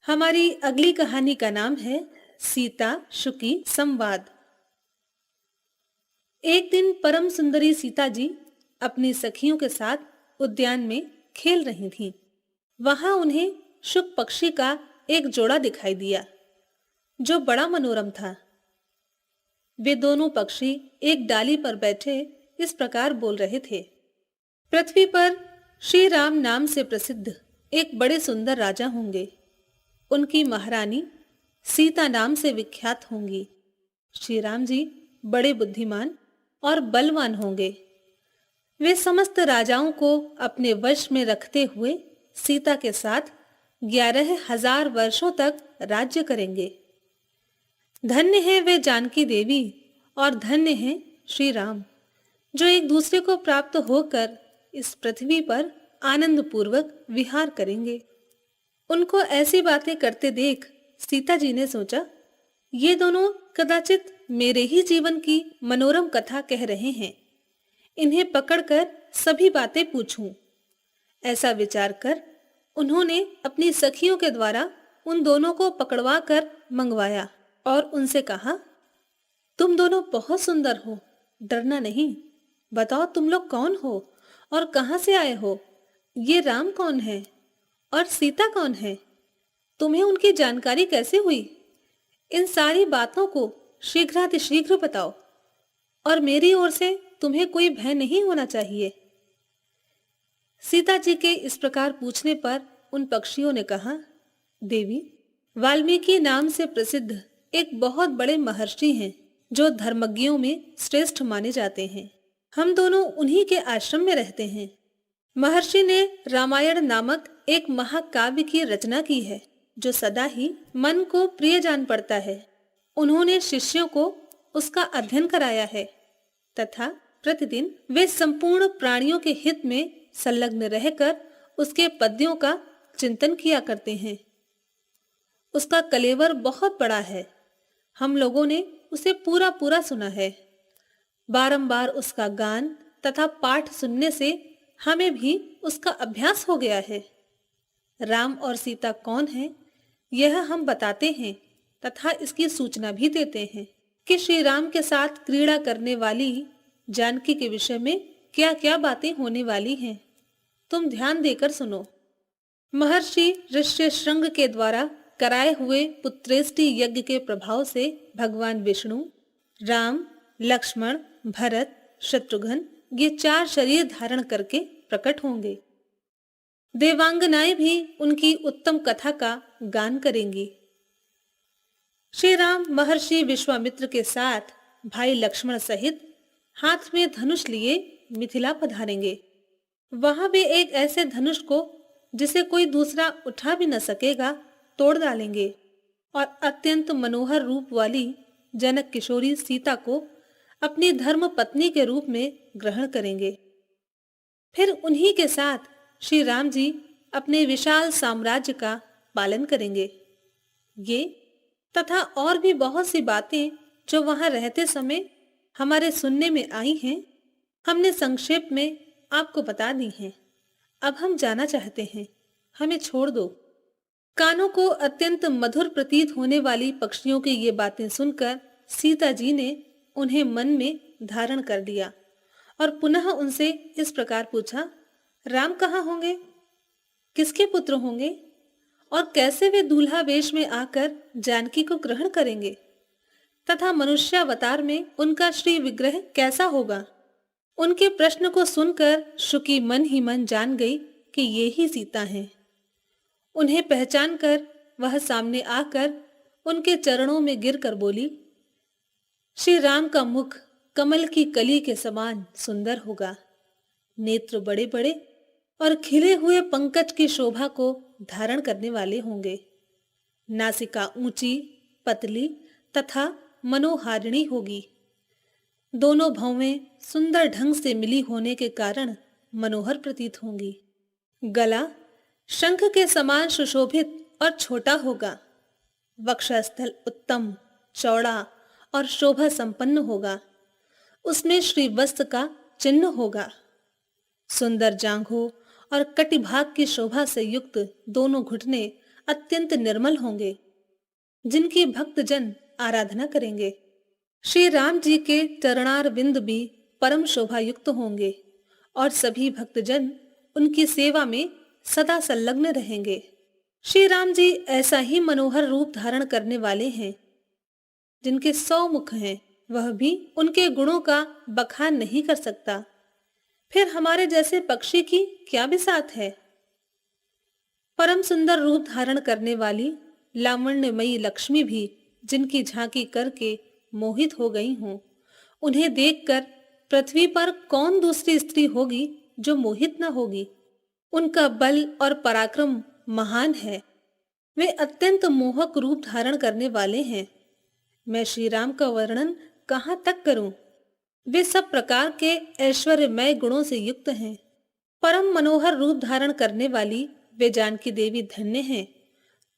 हमारी अगली कहानी का नाम है सीता शुकी संवाद। एक दिन परम सुंदरी सीता जी अपनी सखियों के साथ उद्यान में खेल रही थीं। वहां उन्हें शुक पक्षी का एक जोड़ा दिखाई दिया जो बड़ा मनोरम था। वे दोनों पक्षी एक डाली पर बैठे इस प्रकार बोल रहे थे। पृथ्वी पर श्री राम नाम से प्रसिद्ध एक बड़े सुंदर राजा होंगे। उनकी महारानी सीता नाम से विख्यात होंगी। श्री राम जी बड़े बुद्धिमान और बलवान होंगे। वे समस्त राजाओं को अपने वश में रखते हुए सीता के साथ 11,000 वर्षों तक राज्य करेंगे। धन्य है वे जानकी देवी और धन्य है श्री राम, जो एक दूसरे को प्राप्त होकर इस पृथ्वी पर आनंद पूर्वक विहार करेंगे। उनको ऐसी बातें करते देख सीता जी ने सोचा, ये दोनों कदाचित मेरे ही जीवन की मनोरम कथा कह रहे हैं। इन्हें पकड़कर सभी बातें पूछूं। ऐसा विचार कर उन्होंने अपनी सखियों के द्वारा उन दोनों को पकड़वा कर मंगवाया और उनसे कहा, तुम दोनों बहुत सुंदर हो, डरना नहीं। बताओ तुम लोग कौन हो और कहां से आए हो? ये राम कौन है और सीता कौन है? तुम्हें उनकी जानकारी कैसे हुई? इन सारी बातों को शीघ्रातिशीघ्र बताओ और मेरी ओर से तुम्हें कोई भय नहीं होना चाहिए। सीता जी के इस प्रकार पूछने पर उन पक्षियों ने कहा, देवी, वाल्मीकि नाम से प्रसिद्ध एक बहुत बड़े महर्षि हैं जो धर्मज्ञों में श्रेष्ठ माने जाते हैं। हम दोनों उन्हीं के आश्रम में रहते हैं। महर्षि ने रामायण नामक एक महाकाव्य की रचना की है जो सदा ही मन को प्रिय जान पड़ता है। उन्होंने शिष्यों को उसका अध्ययन कराया है तथा प्रतिदिन वे संपूर्ण प्राणियों के हित में संलग्न रहकर उसके पद्यों का चिंतन किया करते हैं। उसका कलेवर बहुत बड़ा है। हम लोगों ने उसे पूरा पूरा सुना है। बारंबार उसका गान तथा पाठ सुनने से हमें भी उसका अभ्यास हो गया है। राम और सीता कौन है यह हम बताते हैं तथा इसकी सूचना भी देते हैं कि श्री राम के साथ क्रीड़ा करने वाली जानकी के विषय में क्या क्या बातें होने वाली हैं। तुम ध्यान देकर सुनो। महर्षि ऋष्यशृंग के द्वारा कराए हुए पुत्रेष्टि यज्ञ के प्रभाव से भगवान विष्णु, राम, लक्ष्मण, भरत, शत्रुघ्न ये 4 शरीर धारण करके प्रकट होंगे। देवांगनाएं भी उनकी उत्तम कथा का गान करेंगी। श्री राम महर्षि विश्वामित्र के साथ भाई लक्ष्मण सहित हाथ में धनुष लिए मिथिला पधारेंगे। वहां वे एक ऐसे धनुष को जिसे कोई दूसरा उठा भी न सकेगा तोड़ डालेंगे और अत्यंत मनोहर रूप वाली जनक किशोरी सीता को अपनी धर्म पत्नी के रूप में ग्रहण करेंगे। फिर उन्हीं के साथ श्री राम जी अपने विशाल साम्राज्य का पालन करेंगे। ये तथा और भी बहुत सी बातें जो वहां रहते समय हमारे सुनने में आई हैं, हमने संक्षेप में आपको बता दी हैं। अब हम जाना चाहते हैं, हमें छोड़ दो। कानों को अत्यंत मधुर प्रतीत होने वाली पक्षियों की ये बातें सुनकर सीता जी ने उन्हें मन में धारण कर लिया और पुनः उनसे इस प्रकार पूछा, राम कहाँ होंगे? किसके पुत्र होंगे? और कैसे वे दूल्हा वेश में आकर जानकी को ग्रहण करेंगे? तथा मनुष्यावतार में उनका श्री विग्रह कैसा होगा? उनके प्रश्न को सुनकर शुकी मन ही मन जान गई कि ये ही सीता हैं। उन्हें पहचान कर वह सामने आकर उनके चरणों में गिरकर बोली, श्री राम का मुख कमल की कली के समान सुंदर होगा। नेत्र बड़े बड़े और खिले हुए पंकज की शोभा को धारण करने वाले होंगे। नासिका ऊंची, पतली तथा मनोहारिणी होगी। दोनों भौवें सुंदर ढंग से मिली होने के कारण मनोहर प्रतीत होंगी। गला शंख के समान सुशोभित और छोटा होगा। वक्षस्थल उत्तम, चौड़ा और शोभा संपन्न होगा। उसमें श्रीवत्स का चिन्ह होगा। सुंदर जांघों और कटिभाग की शोभा से युक्त दोनों घुटने अत्यंत निर्मल होंगे, जिनकी भक्तजन आराधना करेंगे। श्री राम जी के चरणार बिंद भी परम शोभा युक्त होंगे और सभी भक्तजन उनकी सेवा में सदा संलग्न रहेंगे। श्री राम जी ऐसा ही मनोहर रूप धारण करने वाले हैं, जिनके 100 मुख हैं, वह भी उनके गुणों का बखान नहीं कर सकता। फिर हमारे जैसे पक्षी की क्या बिसात है। परम सुंदर रूप धारण करने वाली लावण्यमयी लक्ष्मी भी जिनकी झांकी करके मोहित हो गई हूं, उन्हें देखकर पृथ्वी पर कौन दूसरी स्त्री होगी जो मोहित न होगी। उनका बल और पराक्रम महान है। वे अत्यंत मोहक रूप धारण करने वाले हैं। मैं श्री राम का वर्णन कहाँ तक करूं। वे सब प्रकार के ऐश्वर्यमय गुणों से युक्त हैं। परम मनोहर रूप धारण करने वाली वे जानकी देवी धन्य हैं,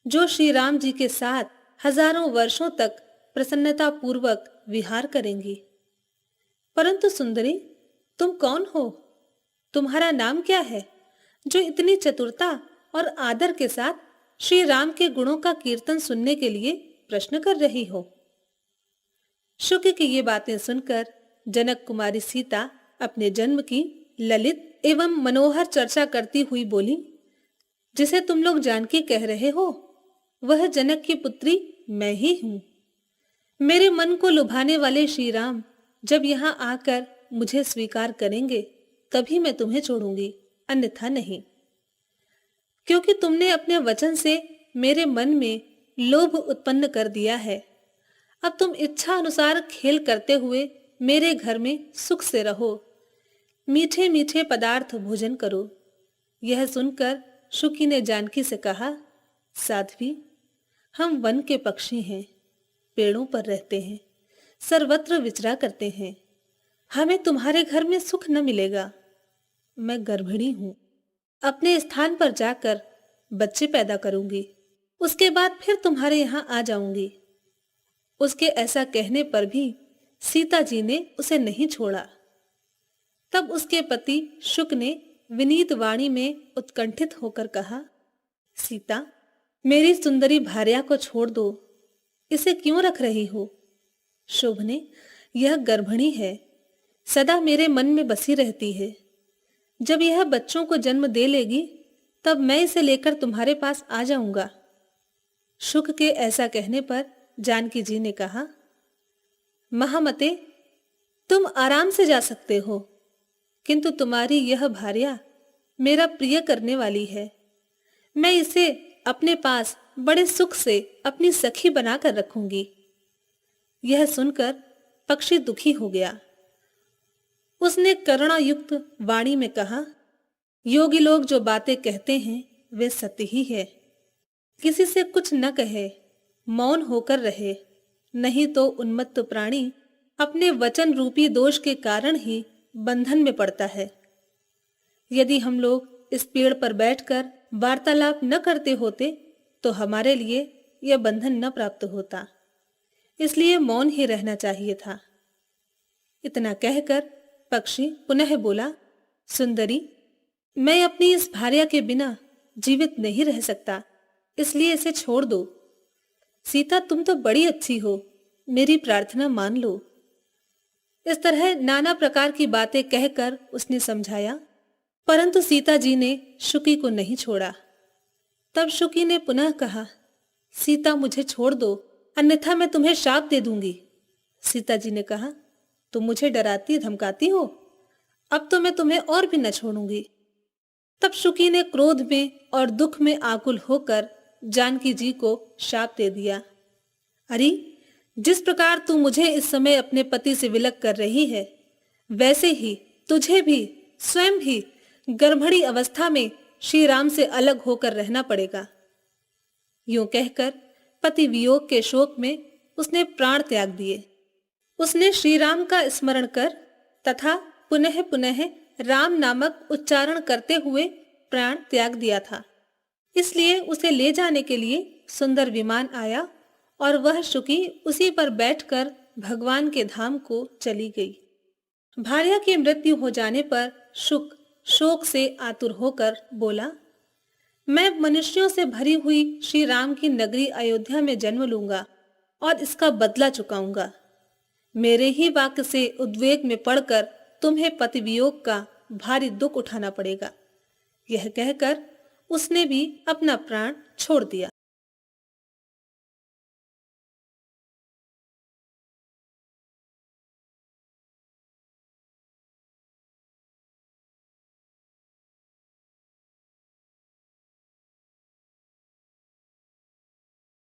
जो श्री राम जी के साथ हजारों वर्षों तक प्रसन्नता पूर्वक विहार करेंगी। परंतु सुंदरी, तुम कौन हो? तुम्हारा नाम क्या है, जो इतनी चतुरता और आदर के साथ श्री राम के गुणों का कीर्तन सुनने के लिए प्रश्न कर रही हो? शुक की ये बातें सुनकर जनक कुमारी सीता अपने जन्म की ललित एवं मनोहर चर्चा करती हुई बोली, जिसे तुम लोग जानकी कह रहे हो, वह जनक की पुत्री मैं ही हूं। मेरे मन को लुभाने वाले श्री राम जब यहाँ आकर मुझे स्वीकार करेंगे, तभी मैं तुम्हें छोड़ूंगी, अन्यथा नहीं। क्योंकि तुमने अपने वचन से मेरे मन में लोभ उत्पन्न कर दिया है। अब तुम इच्छा अनुसार खेल करते हुए मेरे घर में सुख से रहो, मीठे मीठे पदार्थ भोजन करो। यह सुनकर शुकी ने जानकी से कहा, साध्वी, हम वन के पक्षी हैं, पेड़ों पर रहते हैं, सर्वत्र विचरा करते हैं। हमें तुम्हारे घर में सुख न मिलेगा। मैं गर्भिणी हूं, अपने स्थान पर जाकर बच्चे पैदा करूंगी, उसके बाद फिर तुम्हारे यहाँ आ जाऊंगी। उसके ऐसा कहने पर भी सीता जी ने उसे नहीं छोड़ा। तब उसके पति शुक ने विनीत वाणी में उत्कंठित होकर कहा, सीता, मेरी सुंदरी भार्या को छोड़ दो, इसे क्यों रख रही हो? शोभने, यह गर्भिणी है, सदा मेरे मन में बसी रहती है। जब यह बच्चों को जन्म दे लेगी, तब मैं इसे लेकर तुम्हारे पास आ जाऊंगा। शुक के ऐसा कहने पर जानकी जी ने कहा, महामते, तुम आराम से जा सकते हो, किंतु तुम्हारी यह भार्या मेरा प्रिय करने वाली है। मैं इसे अपने पास बड़े सुख से अपनी सखी बनाकर रखूंगी। यह सुनकर पक्षी दुखी हो गया। उसने करुणायुक्त वाणी में कहा, योगी लोग जो बातें कहते हैं वे सत्य ही है। किसी से कुछ न कहे, मौन होकर रहे, नहीं तो उन्मत्त प्राणी अपने वचन रूपी दोष के कारण ही बंधन में पड़ता है। यदि हम लोग इस पेड़ पर बैठकर वार्तालाप न करते होते तो हमारे लिए यह बंधन न प्राप्त होता, इसलिए मौन ही रहना चाहिए था। इतना कहकर पक्षी पुनः बोला, सुंदरी, मैं अपनी इस भार्या के बिना जीवित नहीं रह सकता, इसलिए इसे छोड़ दो। सीता, तुम तो बड़ी अच्छी हो, मेरी प्रार्थना मान लो। इस तरह नाना प्रकार की बातें कहकर उसने समझाया, परंतु सीता जी ने शुकी को नहीं छोड़ा। तब शुकी ने पुनः कहा, सीता, मुझे छोड़ दो, अन्यथा मैं तुम्हें शाप दे दूंगी। सीता जी ने कहा, तुम मुझे डराती धमकाती हो, अब तो मैं तुम्हें और भी न छोड़ूंगी। तब शुकी ने क्रोध में और दुख में आकुल होकर जानकी जी को शाप दे दिया। अरे, जिस प्रकार तू मुझे इस समय अपने पति से विलग कर रही है, वैसे ही तुझे भी स्वयं भी गर्भणी अवस्था में श्री राम से अलग होकर रहना पड़ेगा। यूं कहकर पति वियोग के शोक में उसने प्राण त्याग दिए। उसने श्री राम का स्मरण कर तथा पुनः पुनः राम नामक उच्चारण करते हुए प्राण त्याग दिया था। इसलिए उसे ले जाने के लिए सुंदर विमान आया और वह शुकी उसी पर बैठकर भगवान के धाम को चली गई। भार्या की मृत्यु हो जाने पर शुक शोक से आतुर होकर बोला, मैं मनुष्यों से भरी हुई श्री राम की नगरी अयोध्या में जन्म लूंगा और इसका बदला चुकाऊंगा। मेरे ही वाक्य से उद्वेग में पड़कर तुम्हें पति वियोग का भारी दुख उठाना पड़ेगा। यह कहकर उसने भी अपना प्राण छोड़ दिया।